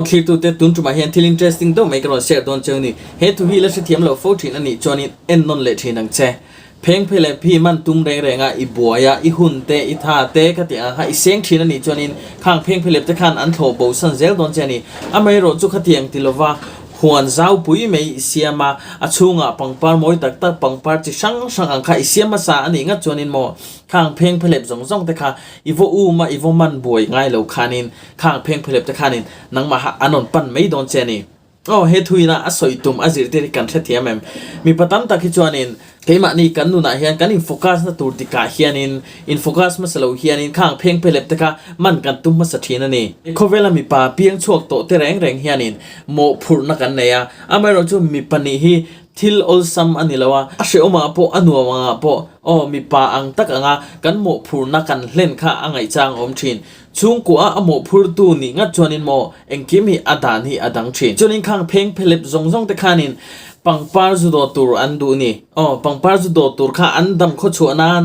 คลิปตัวเต็มตุนจุมาเห็นที่ interesting ตัวไม่กระโดดเสียโดนเจอนี่เฮตุฮีและเสียมเราโฟทีนั่นนี่จอนี่เอ็นนนเลทีนังเจเพลงเพลงพี่มันตุ้มแรงๆอ่ะอีบัวยอ่ะอีหุ่นเตะอีท่าเตะก็ติอ่ะอีเสียงทีนั่นนี่จอนี่ข้างเพลงเพลงจะขันอันโถบูสันเซลโดนเจนี่อเมริกาจุกเตียงติลว่าหวนเจ้าปุยไม่เสียมาอชุงอ่ะปังปาร์มวยตักตักปังปาร์จิช่างอังคาเสียมาซาอันนี้งั้นจวนนินโมข้างเพลงเพลงส่งแต่ค่ะอีโวอูมาอีโวมันบวยง่ายเหล่าคานินข้างเพลงเพลงแต่คานินนังมาหาอันนนปั่นไม่โดนเจนี่โอ้เฮทุยนะอสอยตุมอจิรเตริกันเทียมเอ็มมีปตันตะคิจวนินเกมานี่กันนูนะเฮียนกันอินโฟกัสนะตูติกาเฮียนินอินโฟกัสมาสลาวเฮียนินข้างเพลงเพลบตะกะมันกันตุ้มมาสถีนันนี่โคเวลามีปาเปียงชวกโตเตแรงเฮียนินโมพูนักันเนียอเมริกามีปนิฮีทิลอลซัมอันนี้ละวะอาเชอมาปออันนัวมาปอโอ้มีปาอังตักอ่ะกันโมพูนักันเล่นข้าอังไอจางอมชินช่วงกูอ่ะโมพูดตูนี่งัดจวนินโมเอ็งกิมีอดานี่อดังชินจวนินข้างเพลงเพลบซงตะคานินปังปาร์จุดตัวอันดูนี่ปังปาร์จุดตัวข้าอันดำโคชวนาน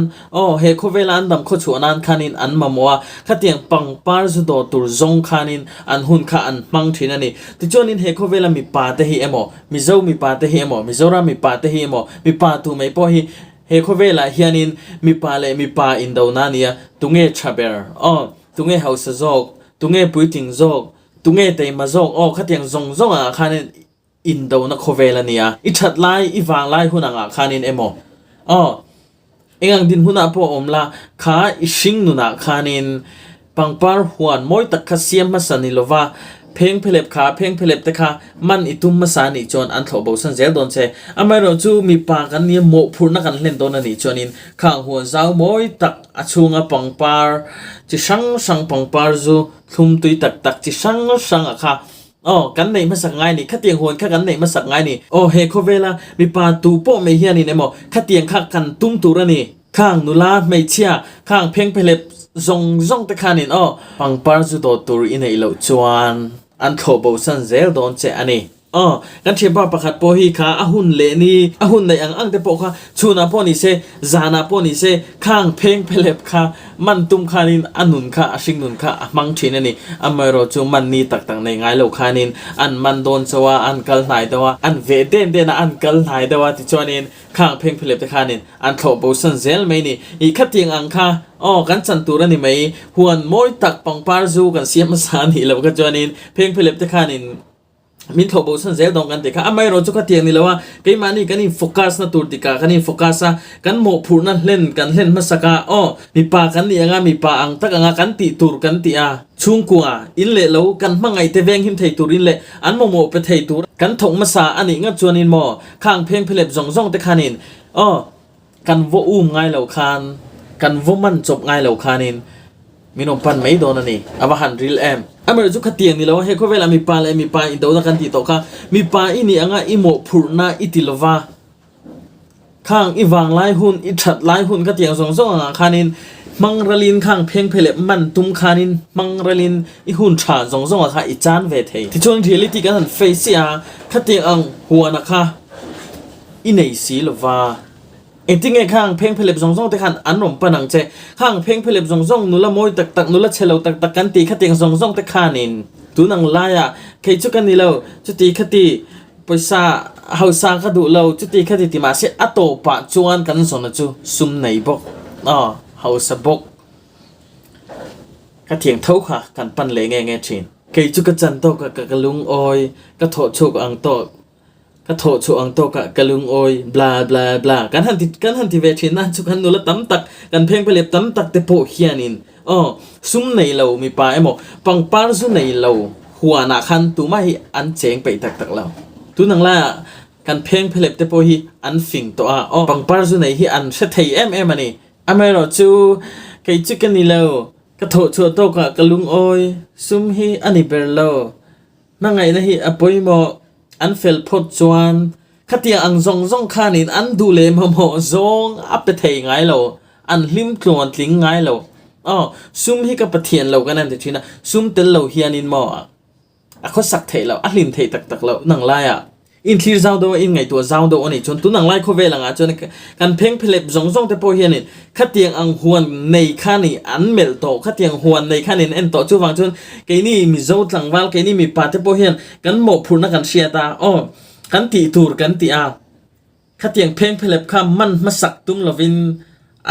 เฮโคเวลอันดำโคชวนานคานินอันมามัวข้าเตียงปังปาร์จุดตัวซงคานินอันหุ่นข้าอันมังทีนั่นนี่ที่จวนินเฮโคเวลามีปาเตฮีเอโมมิโซมีปาเตฮีเอโมมิโซรามีปาเตฮีเอโมมีปาตูไม่พอฮีเฮโคเวลาเฮียนินมีปาเลมีปาอินดาวนานียตุงเอชาเบอร์ตุงเอเฮาส์โซกตุงเอปุยติงโซกตุงเอเตมาโซกข้าเตียงซงคานินอินโดนักโคเวลเนียอิชัดไลอีวางไลหุ่นอ่ะคานินเอโมเอ็งดินหุ่นอ่ะพออมละข้าอิชิงนุนะคานินปังปาร์หวนมวยตะคเสียมมาสันิโลวาเพลงเพลบขาเพลงเพลบตะขามันอิตุมมาสานิจวนอันทบสันเซลโดนเซอเมริกาจูมีปากันเนี่ยโมพูนักันเล่นโดนนี่จวนินข้างหัวเจ้ามวยตักอชุงอ่ะปังปาร์จิช่างปังปาร์จูทุ่มตุยตักจิช่างอ่ะค่ะกันไหนมาสักไงนี่ข้าเตียงหวนข้ากันไหนมาสักไงนี่เฮโคเวลามีปาตูโปไม่เฮียนี่เนโมข้าเตียงข้ากันตุ้มตูระนี่ข้างนุลาไม่เชียข้างเพ่งเพลบซงตะคานินปังปาร์จุดตูรอินเอโลจวนอันโคบสันเซลโดนเจอันนี้กันเชื่อว่าประคัดโพฮีข้าอาหุนเลนี่อาหุนในอังเตโปข้าชูนาโพนิเซจานาโพนิเซข้างเพ่งเพลบข้ามันตุ้มคานินอันนุนข้าชิงนุนข้ามังชินนี่อเมริกาจูมันนี่ตักในไงโลคานินอันมันโดนสว่าอันกัลไหนแต่ว่าอันเวเดนนะอันกัลไหนแต่ว่าที่จวนินข้างเพ่งเพลบตะคานินอันโคบสันเซลไม่นี่อีขัดยังอังข้ากันสันตุระนี่ไม่หวนมวยตักปังปาร์จูกันเสียมสานี่แล้วก็จวนินเพ่งเพลบตะคานินมินทบสันเซลดงกันติค่ะไม่รู้จุกเตียงนี่แล้วว่าเกี่ยมันนี่กันนี่โฟกัสนะตัวติกากันนี่โฟกัสกันโมพูนั่นเล่นกันเล่นมาสักมีปากันนี่ยังมีปาอังตักอังกันติตูกันติช่วงกัวอินเล่แล้วกันมังไงเตเวงหิมไทยตูรินเล่อันโมไปไทยตูกันถงมาซาอันนี้งั้นจวนินโมข้างเพลงเพลบซงแต่คานินกันวอุ้มง่ายเหล่าคานกันวมันจบง่ายเหล่าคานินมีนมปันไม่โดนนี่อวหันริลเอ็มอเมริกาจุกเตียงนี่แล้วเฮโคเวลามีปาเลยมีปาอินโดนักันติโตค่ะมีปาอินี่อ่ะอิโมพูนาอิติลวาข้างอีวางไล่หุ่นอิชัดไล่หุ่นก็เตียงซงคานินมังรลินข้างเพียงเพลมันตุ้มคานินมังรลินอีหุ่นชาซงค่ะอีจานเวทที่ช่วงที่ลิติกันเฟซซี่ก็เตียงอังหัวนะคะอินเนซีลวาจริงไอ้ข้างเพลงเพลบซงแต่ขันอันนมปนังเจข้างเพลงเพลบซงนุละมวยตักนุละเชลตักกันตีขัดเตียงซงแต่ขานินตัวนังลายเคยจุกันนี่เราจุตีขัดตีไปซาเฮาซาขัดดูเราจุตีขัดตีติมาเสอัตโตปะจวนกันสนจูซุมไหนบกเฮาสบกขัดเตียงเท่าค่ะกันปั้นเลยไงชินเคยจุกจันโตกะลุงออยกะโถโชกอังโตก็โถชูอังโตกะกะลุงโอยบลากันหันที่เวทีนั่นชุกันนุละตั้มตักกันเพลงไปเล็บตั้มตักแต่โปเฮียนินซุ่มในเรามีปลาไอ้หมอปังปาร์ซุ่มในเราหัวหนาคันตัวไม่อันเจงไปตักเราตัวนังล่ากันเพลงไปเล็บแต่โปฮีอันฟิงตัวปังปาร์ซุ่มในฮีอันเสถียอันนี้ไม่รอจูใครจุกันนี่เราก็โถชูโตกะกะลุงโอยซุ่มฮีอันนี้เบลโลนั่งไงนะฮีอปอยหมออันเฟลพดจวนขัดเตียงอังซงขานินอันดูเลมโมซงอัปเปเทงไงเราอันลิมกลวนลิงไงเราซุ่มให้กับปะเทียนเรากันนั่นแต่ทีนะซุ่มเต็นเราเฮียนินหมอเขาสักเทเราอันลิมเทตักเราหนังไล่อิ in clear zau do in ngai to zau do ani chon tunang lai kho ve langa chon kan pheng philep zong zong te po hianin khatiang ang huan nei khani an mel to khatiang huan nei khanin en to chu wang chon ke ni mi zo tlangwal ke ni mi pa te po hian kan mo phurna kan sia ta o kan ti tur kan ti a khatiang pheng philep kha man masak tum lovin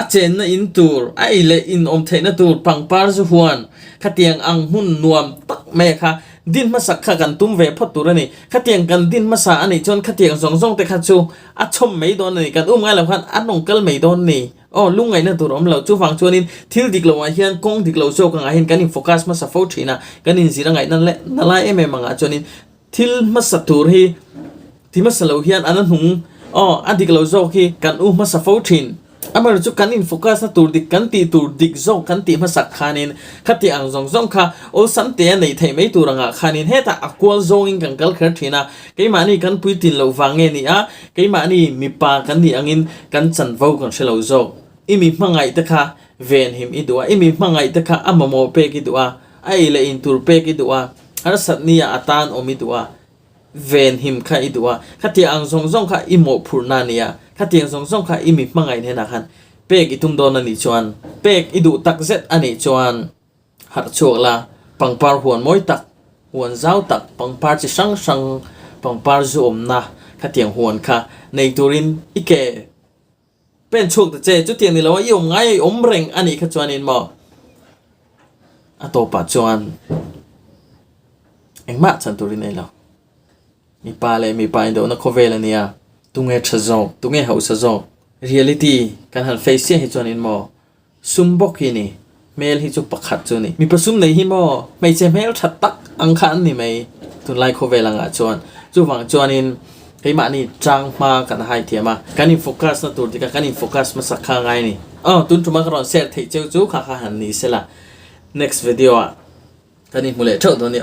a chen na in tur ai le in om theina tur pangpar zu huan khatiang ang hun nuam tak me kha din masak kha kan tum ve phot tur ani khatiang kan din masa ani chon khatiang zong zong te kha chu a chom mei don ni kan ngai la khan anong kal mei don ni o lungai na tur om lo chu wang chuanin thil dik lo a hian kong dik lo so ka hin kan in focus masa fo thina kan in zira ngai nan le na la em manga chuanin thil masa tur hi ti masa lo hian anan hung o adik lo zo khi kan masa fo thin amar chu kan in focus na tur dik kan ti tur dik zo kan ti masak khanin khati ang zong zong kha o san te nei thei mei turanga khanin heta akwal zong in kan kal khar thina keima ni kan puitin lo wange ni a keima ni mi pa kan ni angin kan chan vo kan shelo zo imi mangai ta kha ven him idua imi mangai ta kha amamo pe ki dua ai le in tur pe ki dua har sat ni atan omi dua ven him kha idua khati ang zong zong kha imo phurna nia khati ang zong zong kha imi mangai ne na khan pek itum don ani chuan pek idu tak zet ani chuan har chokla pangpar huan moi tak huan zau tak pangpar chi sang sang pangpar zu omna khatiang huan kha nei turin ike pen chok te che chu tiang ni lo yom ngai om reng ani kha chuan in mo atopa chuan engma chan turin ai lo mi pa le mi pa indo na khovel ania tunge chazo tunge hausa zo reality kan han face hi chuan in mo sumbok hi ni mel hi chu pakhat chu ni mi pasum nei hi mo mai che mel that tak ang khan ni mai tun lai khovel anga chuan chu wang chuan in keima ni chang ma kan hai thiama kan in focus na tur tika kan in focus ma sakha ngai ni tun tuma karon share thei cheu chu kha kha han ni sela next video kan in mule thau do ni